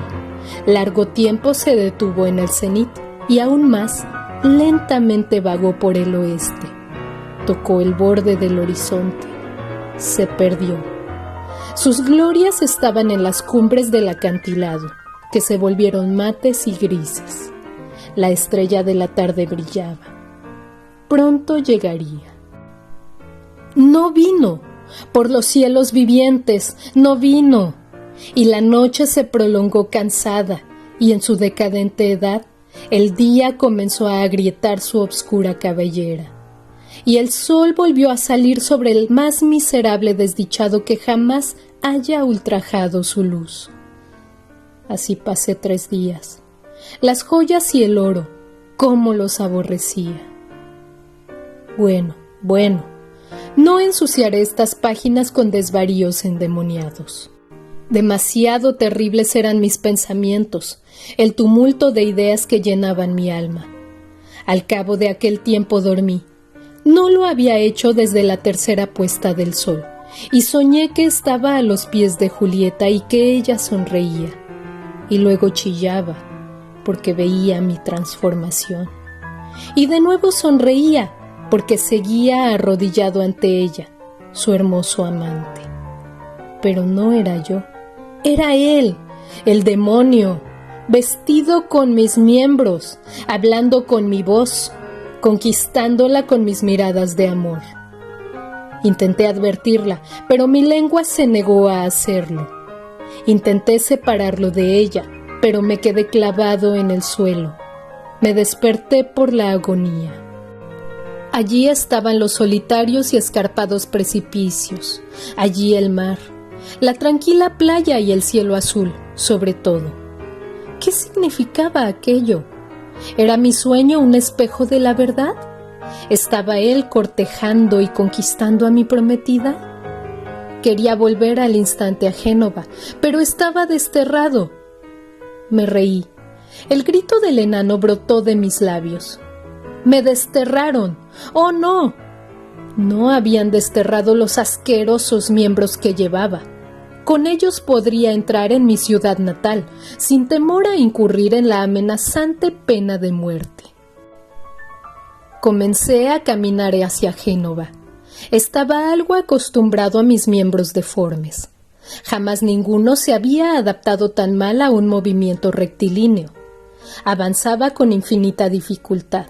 Largo tiempo se detuvo en el cenit y aún más, lentamente vagó por el oeste. Tocó el borde del horizonte. Se perdió. Sus glorias estaban en las cumbres del acantilado, que se volvieron mates y grises. La estrella de la tarde brillaba. Pronto llegaría. No vino. Por los cielos vivientes, no vino. Y la noche se prolongó cansada, y en su decadente edad, el día comenzó a agrietar su obscura cabellera. Y el sol volvió a salir sobre el más miserable desdichado que jamás haya ultrajado su luz. Así pasé 3 días. Las joyas y el oro, cómo los aborrecía. Bueno, no ensuciaré estas páginas con desvaríos endemoniados. Demasiado terribles eran mis pensamientos, el tumulto de ideas que llenaban mi alma. Al cabo de aquel tiempo dormí. No lo había hecho desde la tercera puesta del sol, y soñé que estaba a los pies de Julieta y que ella sonreía, y luego chillaba, porque veía mi transformación. Y de nuevo sonreía, porque seguía arrodillado ante ella, su hermoso amante. Pero no era yo, era él, el demonio, vestido con mis miembros, hablando con mi voz, conquistándola con mis miradas de amor. Intenté advertirla, pero mi lengua se negó a hacerlo. Intenté separarlo de ella, pero me quedé clavado en el suelo. Me desperté por la agonía. Allí estaban los solitarios y escarpados precipicios, allí el mar, la tranquila playa y el cielo azul, sobre todo. ¿Qué significaba aquello? ¿Era mi sueño un espejo de la verdad? ¿Estaba él cortejando y conquistando a mi prometida? Quería volver al instante a Génova, pero estaba desterrado. Me reí. El grito del enano brotó de mis labios. ¡Me desterraron! ¡Oh, no! No habían desterrado los asquerosos miembros que llevaba. Con ellos podría entrar en mi ciudad natal, sin temor a incurrir en la amenazante pena de muerte. Comencé a caminar hacia Génova. Estaba algo acostumbrado a mis miembros deformes. Jamás ninguno se había adaptado tan mal a un movimiento rectilíneo. Avanzaba con infinita dificultad.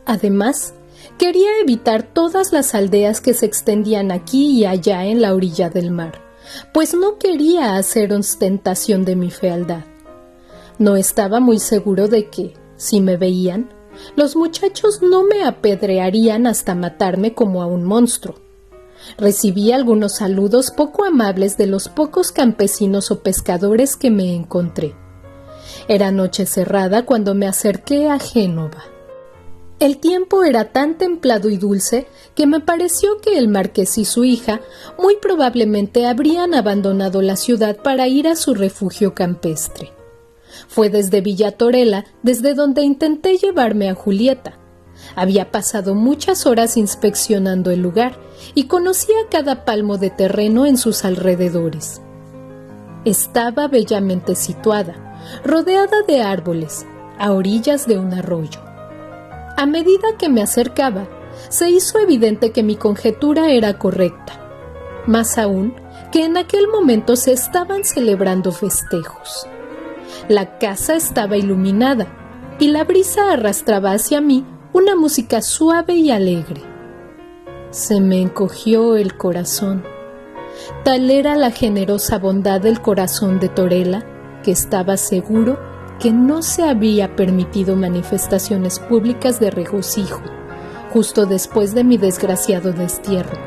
Además, quería evitar todas las aldeas que se extendían aquí y allá en la orilla del mar, pues no quería hacer ostentación de mi fealdad. No estaba muy seguro de que, si me veían, los muchachos no me apedrearían hasta matarme como a un monstruo. Recibí algunos saludos poco amables de los pocos campesinos o pescadores que me encontré. Era noche cerrada cuando me acerqué a Génova. El tiempo era tan templado y dulce que me pareció que el marqués y su hija muy probablemente habrían abandonado la ciudad para ir a su refugio campestre. Fue desde Villa Torela desde donde intenté llevarme a Julieta. Había pasado muchas horas inspeccionando el lugar y conocía cada palmo de terreno en sus alrededores. Estaba bellamente situada, rodeada de árboles, a orillas de un arroyo. A medida que me acercaba, se hizo evidente que mi conjetura era correcta. Más aún, que en aquel momento se estaban celebrando festejos. La casa estaba iluminada y la brisa arrastraba hacia mí una música suave y alegre. Se me encogió el corazón. Tal era la generosa bondad del corazón de Torella, que estaba seguro que no se había permitido manifestaciones públicas de regocijo, justo después de mi desgraciado destierro,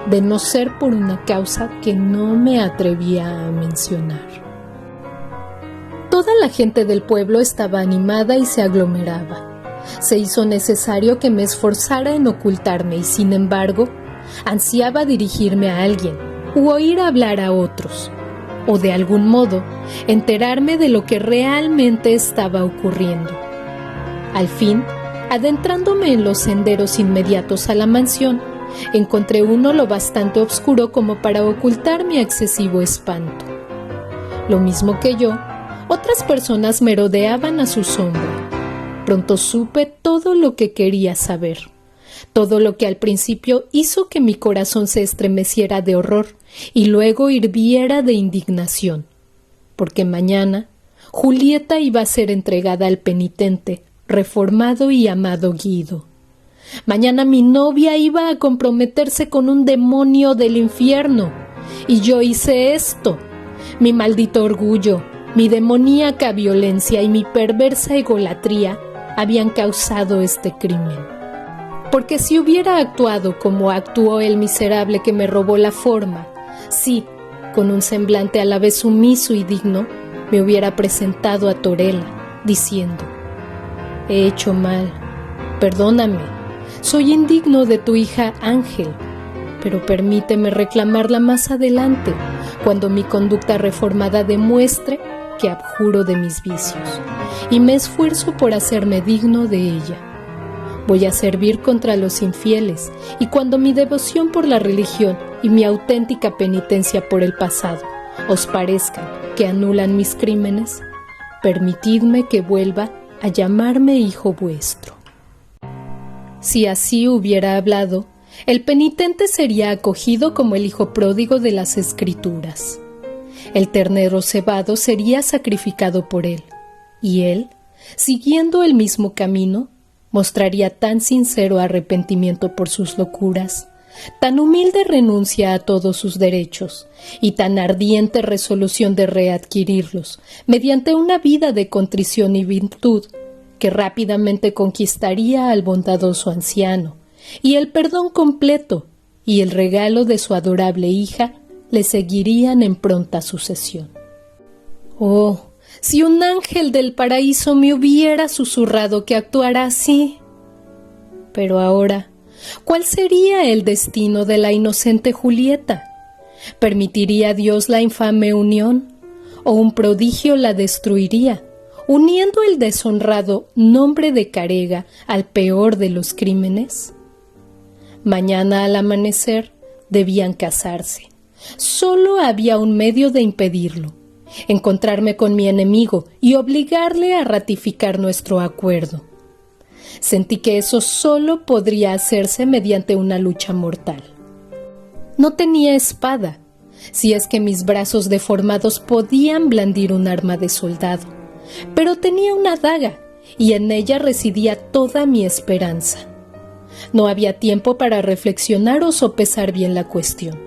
de no ser por una causa que no me atrevía a mencionar. Toda la gente del pueblo estaba animada y se aglomeraba. Se hizo necesario que me esforzara en ocultarme y, sin embargo, ansiaba dirigirme a alguien u oír hablar a otros, o de algún modo enterarme de lo que realmente estaba ocurriendo. Al fin, adentrándome en los senderos inmediatos a la mansión, encontré uno lo bastante oscuro como para ocultar mi excesivo espanto. Lo mismo que yo, otras personas merodeaban a su sombra. Pronto supe todo lo que quería saber, todo lo que al principio hizo que mi corazón se estremeciera de horror y luego hirviera de indignación, porque mañana Julieta iba a ser entregada al penitente, reformado y amado Guido. Mañana mi novia iba a comprometerse con un demonio del infierno, y yo hice esto. Mi maldito orgullo, mi demoníaca violencia y mi perversa egolatría habían causado este crimen. Porque si hubiera actuado como actuó el miserable que me robó la forma, sí, con un semblante a la vez sumiso y digno, me hubiera presentado a Torella, diciendo: he hecho mal, perdóname, soy indigno de tu hija Ángel, pero permíteme reclamarla más adelante, cuando mi conducta reformada demuestre que abjuro de mis vicios y me esfuerzo por hacerme digno de ella. Voy a servir contra los infieles, y cuando mi devoción por la religión y mi auténtica penitencia por el pasado os parezcan que anulan mis crímenes, permitidme que vuelva a llamarme hijo vuestro. Si así hubiera hablado, el penitente sería acogido como el hijo pródigo de las Escrituras. El ternero cebado sería sacrificado por él, y él, siguiendo el mismo camino, mostraría tan sincero arrepentimiento por sus locuras, tan humilde renuncia a todos sus derechos y tan ardiente resolución de readquirirlos mediante una vida de contrición y virtud, que rápidamente conquistaría al bondadoso anciano, y el perdón completo y el regalo de su adorable hija le seguirían en pronta sucesión. Oh, si un ángel del paraíso me hubiera susurrado que actuara así. Pero ahora, ¿cuál sería el destino de la inocente Julieta? ¿Permitiría Dios la infame unión? ¿O un prodigio la destruiría, uniendo el deshonrado nombre de Carega al peor de los crímenes? Mañana al amanecer debían casarse. Solo había un medio de impedirlo: encontrarme con mi enemigo y obligarle a ratificar nuestro acuerdo. Sentí que eso solo podría hacerse mediante una lucha mortal. No tenía espada, si es que mis brazos deformados podían blandir un arma de soldado, pero tenía una daga, y en ella residía toda mi esperanza. No había tiempo para reflexionar o sopesar bien la cuestión.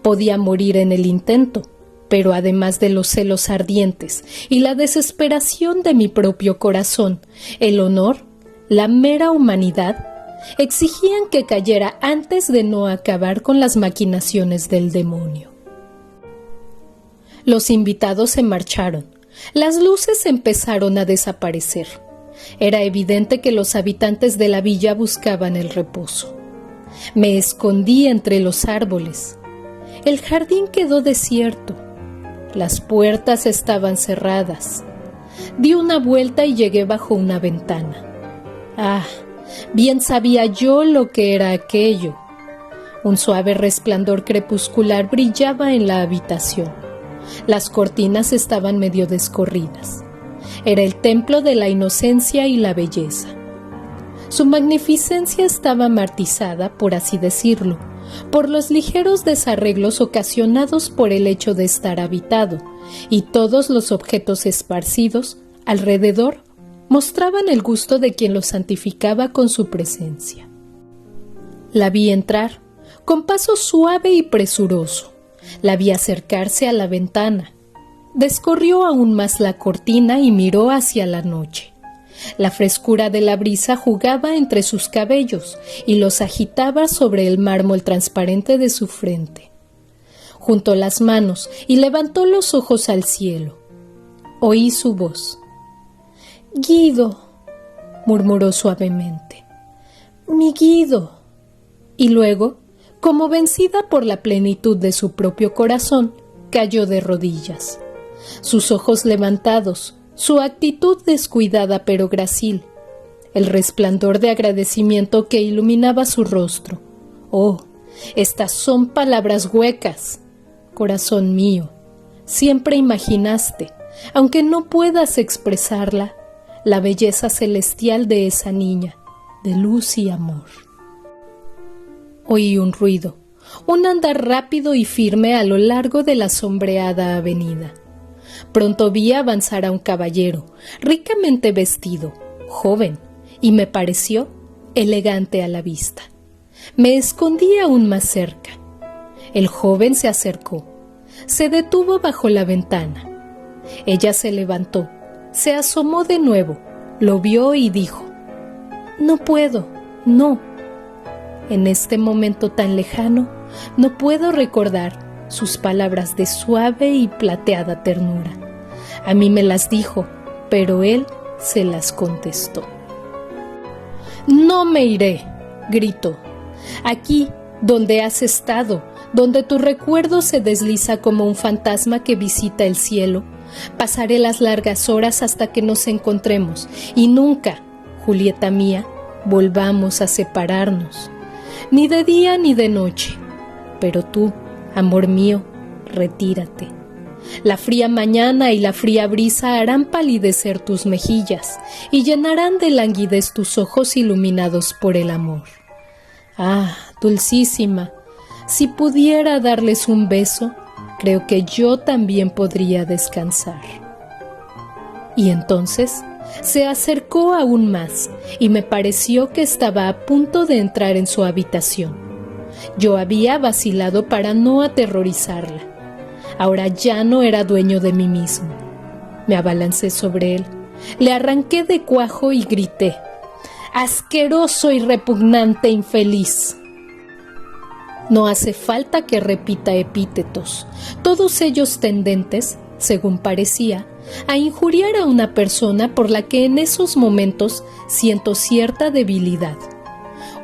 Podía morir en el intento, pero además de los celos ardientes y la desesperación de mi propio corazón, el honor, la mera humanidad, exigían que cayera antes de no acabar con las maquinaciones del demonio. Los invitados se marcharon. Las luces empezaron a desaparecer. Era evidente que los habitantes de la villa buscaban el reposo. Me escondí entre los árboles. El jardín quedó desierto. Las puertas estaban cerradas. Di una vuelta y llegué bajo una ventana. Ah, bien sabía yo lo que era aquello. Un suave resplandor crepuscular brillaba en la habitación. Las cortinas estaban medio descorridas. Era el templo de la inocencia y la belleza. Su magnificencia estaba matizada, por así decirlo, por los ligeros desarreglos ocasionados por el hecho de estar habitado, y todos los objetos esparcidos alrededor mostraban el gusto de quien los santificaba con su presencia. La vi entrar, con paso suave y presuroso. La vi acercarse a la ventana. Descorrió aún más la cortina y miró hacia la noche. La frescura de la brisa jugaba entre sus cabellos y los agitaba sobre el mármol transparente de su frente. Juntó las manos y levantó los ojos al cielo. Oí su voz. «Guido», murmuró suavemente. «Mi Guido». Y luego, como vencida por la plenitud de su propio corazón, cayó de rodillas. Sus ojos levantados, su actitud descuidada pero gracil, el resplandor de agradecimiento que iluminaba su rostro. Oh, estas son palabras huecas. Corazón mío, siempre imaginaste, aunque no puedas expresarla, la belleza celestial de esa niña, de luz y amor. Oí un ruido, un andar rápido y firme a lo largo de la sombreada avenida. Pronto vi avanzar a un caballero, ricamente vestido, joven, y me pareció elegante a la vista. Me escondí aún más cerca. El joven se acercó, se detuvo bajo la ventana. Ella se levantó, se asomó de nuevo, lo vio y dijo: «No puedo, no». En este momento tan lejano, no puedo recordar sus palabras de suave y plateada ternura. A mí me las dijo, pero él se las contestó. «No me iré», gritó. «Aquí, donde has estado, donde tu recuerdo se desliza como un fantasma que visita el cielo, pasaré las largas horas hasta que nos encontremos y nunca, Julieta mía, volvamos a separarnos, ni de día ni de noche. Pero tú, amor mío, retírate. La fría mañana y la fría brisa harán palidecer tus mejillas y llenarán de languidez tus ojos iluminados por el amor. Ah, dulcísima, si pudiera darles un beso, creo que yo también podría descansar». Y entonces se acercó aún más y me pareció que estaba a punto de entrar en su habitación. Yo había vacilado para no aterrorizarla. Ahora ya no era dueño de mí mismo. Me abalancé sobre él, le arranqué de cuajo y grité: «¡Asqueroso y repugnante infeliz!». No hace falta que repita epítetos, todos ellos tendentes, según parecía, a injuriar a una persona por la que en esos momentos siento cierta debilidad.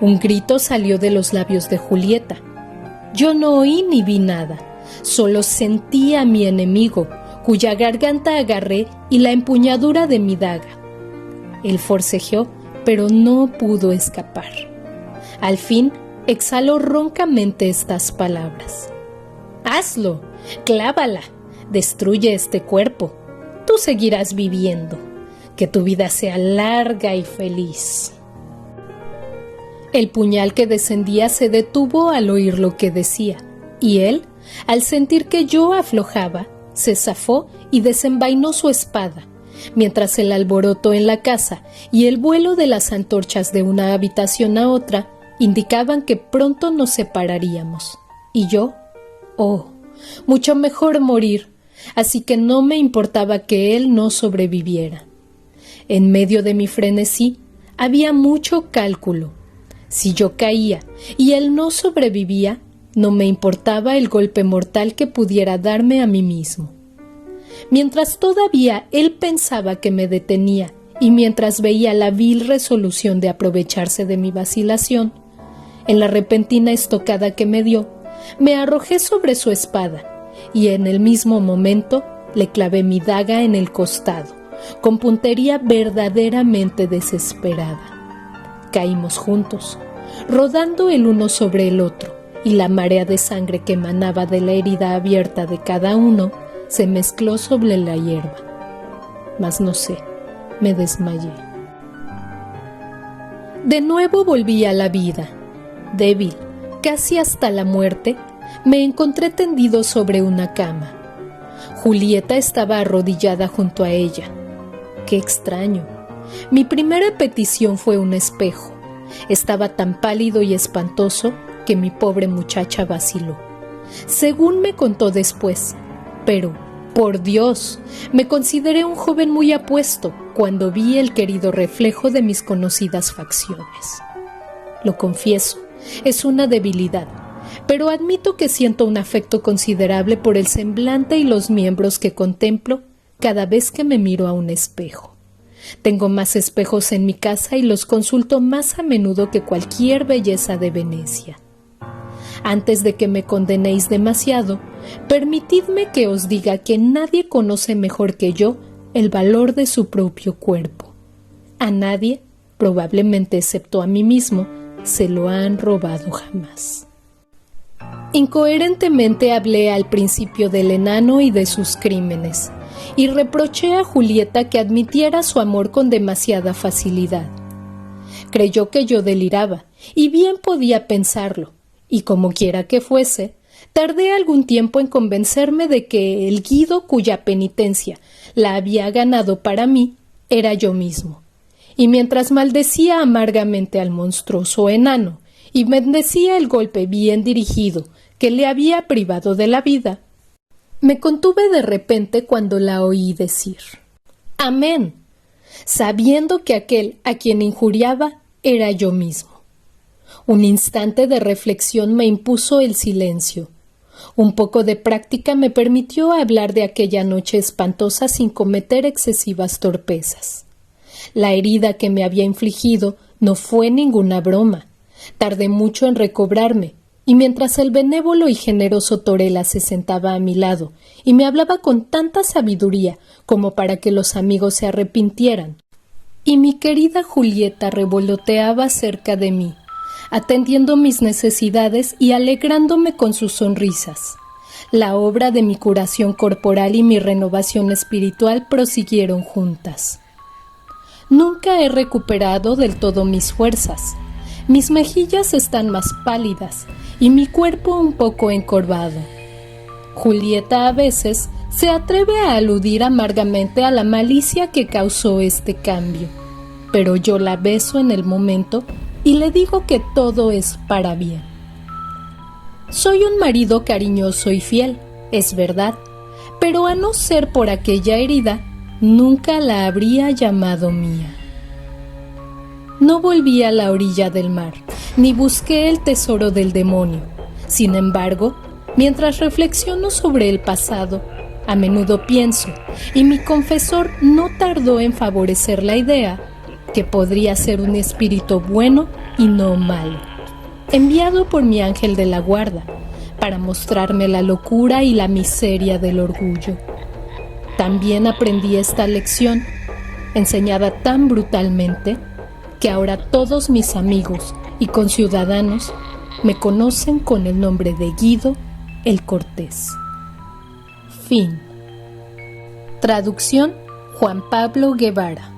Un grito salió de los labios de Julieta. Yo no oí ni vi nada, solo sentí a mi enemigo, cuya garganta agarré y la empuñadura de mi daga. Él forcejeó, pero no pudo escapar. Al fin, exhaló roncamente estas palabras: «Hazlo, clávala, destruye este cuerpo. Tú seguirás viviendo. Que tu vida sea larga y feliz». El puñal que descendía se detuvo al oír lo que decía, y él, al sentir que yo aflojaba, se zafó y desenvainó su espada, mientras el alboroto en la casa y el vuelo de las antorchas de una habitación a otra indicaban que pronto nos separaríamos. Y yo, oh, mucho mejor morir, así que no me importaba que él no sobreviviera. En medio de mi frenesí había mucho cálculo. Si yo caía y él no sobrevivía, no me importaba el golpe mortal que pudiera darme a mí mismo. Mientras todavía él pensaba que me detenía y mientras veía la vil resolución de aprovecharse de mi vacilación, en la repentina estocada que me dio, me arrojé sobre su espada y en el mismo momento le clavé mi daga en el costado, con puntería verdaderamente desesperada. Caímos juntos, rodando el uno sobre el otro, y la marea de sangre que emanaba de la herida abierta de cada uno se mezcló sobre la hierba. Mas no sé, me desmayé. De nuevo volví a la vida. Débil, casi hasta la muerte, me encontré tendido sobre una cama. Julieta estaba arrodillada junto a ella. ¡Qué extraño! Mi primera petición fue un espejo. Estaba tan pálido y espantoso que mi pobre muchacha vaciló. Según me contó después, pero, por Dios, me consideré un joven muy apuesto cuando vi el querido reflejo de mis conocidas facciones. Lo confieso, es una debilidad, pero admito que siento un afecto considerable por el semblante y los miembros que contemplo cada vez que me miro a un espejo. Tengo más espejos en mi casa y los consulto más a menudo que cualquier belleza de Venecia. Antes de que me condenéis demasiado, permitidme que os diga que nadie conoce mejor que yo el valor de su propio cuerpo. A nadie, probablemente excepto a mí mismo, se lo han robado jamás. Incoherentemente hablé al principio del enano y de sus crímenes, y reproché a Julieta que admitiera su amor con demasiada facilidad. Creyó que yo deliraba, y bien podía pensarlo, y como quiera que fuese, tardé algún tiempo en convencerme de que el Guido cuya penitencia la había ganado para mí era yo mismo. Y mientras maldecía amargamente al monstruoso enano y bendecía el golpe bien dirigido que le había privado de la vida, me contuve de repente cuando la oí decir «Amén», sabiendo que aquel a quien injuriaba era yo mismo. Un instante de reflexión me impuso el silencio. Un poco de práctica me permitió hablar de aquella noche espantosa sin cometer excesivas torpezas. La herida que me había infligido no fue ninguna broma. Tardé mucho en recobrarme, y mientras el benévolo y generoso Torella se sentaba a mi lado y me hablaba con tanta sabiduría como para que los amigos se arrepintieran, y mi querida Julieta revoloteaba cerca de mí, atendiendo mis necesidades y alegrándome con sus sonrisas, la obra de mi curación corporal y mi renovación espiritual prosiguieron juntas. Nunca he recuperado del todo mis fuerzas. Mis mejillas están más pálidas y mi cuerpo un poco encorvado. Julieta a veces se atreve a aludir amargamente a la malicia que causó este cambio, pero yo la beso en el momento y le digo que todo es para bien. Soy un marido cariñoso y fiel, es verdad, pero a no ser por aquella herida, nunca la habría llamado mía. No volví a la orilla del mar, ni busqué el tesoro del demonio. Sin embargo, mientras reflexiono sobre el pasado, a menudo pienso, y mi confesor no tardó en favorecer la idea, que podría ser un espíritu bueno y no malo, enviado por mi ángel de la guarda, para mostrarme la locura y la miseria del orgullo. También aprendí esta lección, enseñada tan brutalmente, que ahora todos mis amigos y conciudadanos me conocen con el nombre de Guido el Cortés. Fin. Traducción: Juan Pablo Guevara.